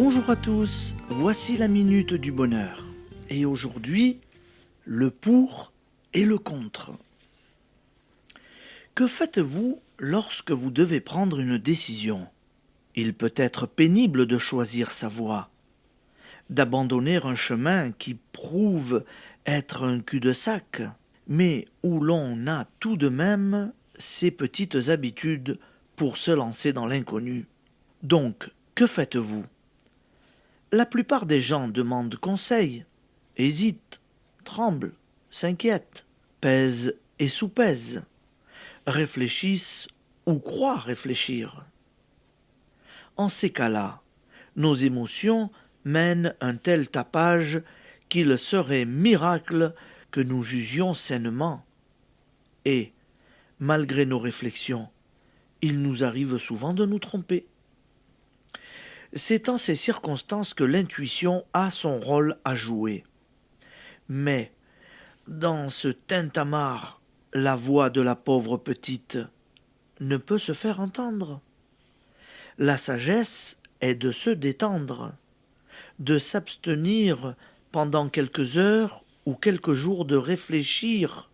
Bonjour à tous, voici la minute du bonheur. Et aujourd'hui, le pour et le contre. Que faites-vous lorsque vous devez prendre une décision ? Il peut être pénible de choisir sa voie, d'abandonner un chemin qui prouve être un cul-de-sac, mais où l'on a tout de même ses petites habitudes pour se lancer dans l'inconnu. Donc, que faites-vous ? La plupart des gens demandent conseil, hésitent, tremblent, s'inquiètent, pèsent et soupèsent, réfléchissent ou croient réfléchir. En ces cas-là, nos émotions mènent un tel tapage qu'il serait miracle que nous jugions sainement. Et, malgré nos réflexions, il nous arrive souvent de nous tromper. C'est en ces circonstances que l'intuition a son rôle à jouer. Mais, dans ce tintamarre, la voix de la pauvre petite ne peut se faire entendre. La sagesse est de se détendre, de s'abstenir pendant quelques heures ou quelques jours de réfléchir,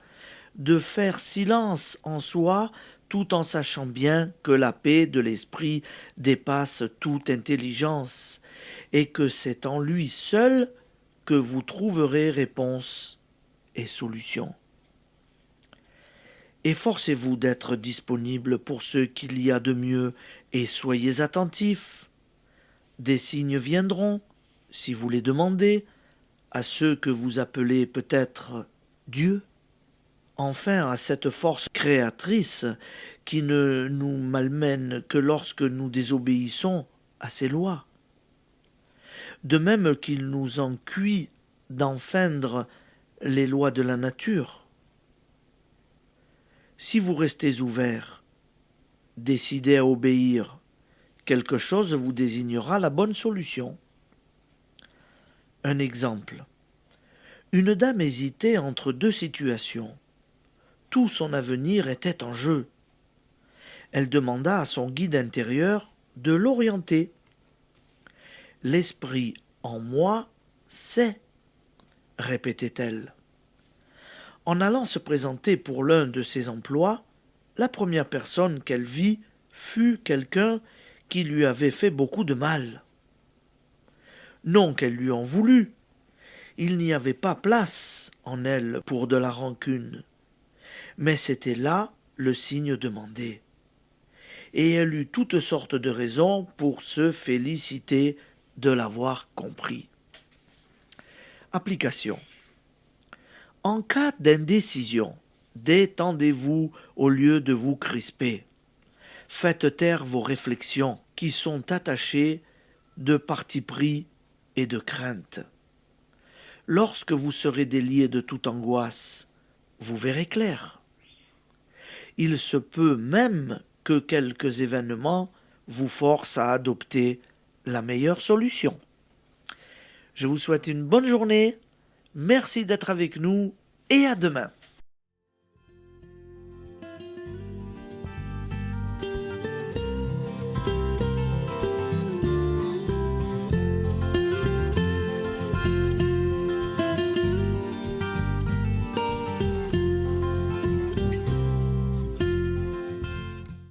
de faire silence en soi tout en sachant bien que la paix de l'esprit dépasse toute intelligence et que c'est en lui seul que vous trouverez réponse et solution. Efforcez-vous d'être disponible pour ce qu'il y a de mieux et soyez attentifs. Des signes viendront, si vous les demandez, à ceux que vous appelez peut-être Dieu. Enfin, à cette force créatrice qui ne nous malmène que lorsque nous désobéissons à ses lois. De même qu'il nous encuit d'enfreindre les lois de la nature. Si vous restez ouvert, décidé à obéir, quelque chose vous désignera la bonne solution. Un exemple. Une dame hésitait entre deux situations. Tout son avenir était en jeu. Elle demanda à son guide intérieur de l'orienter. L'esprit en moi sait, répétait-elle. En allant se présenter pour l'un de ses emplois, la première personne qu'elle vit fut quelqu'un qui lui avait fait beaucoup de mal. Non qu'elle lui en voulût, il n'y avait pas place en elle pour de la rancune. Mais c'était là le signe demandé. Et elle eut toutes sortes de raisons pour se féliciter de l'avoir compris. Application. En cas d'indécision, détendez-vous au lieu de vous crisper. Faites taire vos réflexions qui sont attachées de parti pris et de crainte. Lorsque vous serez délié de toute angoisse, vous verrez clair. Il se peut même que quelques événements vous forcent à adopter la meilleure solution. Je vous souhaite une bonne journée, merci d'être avec nous et à demain.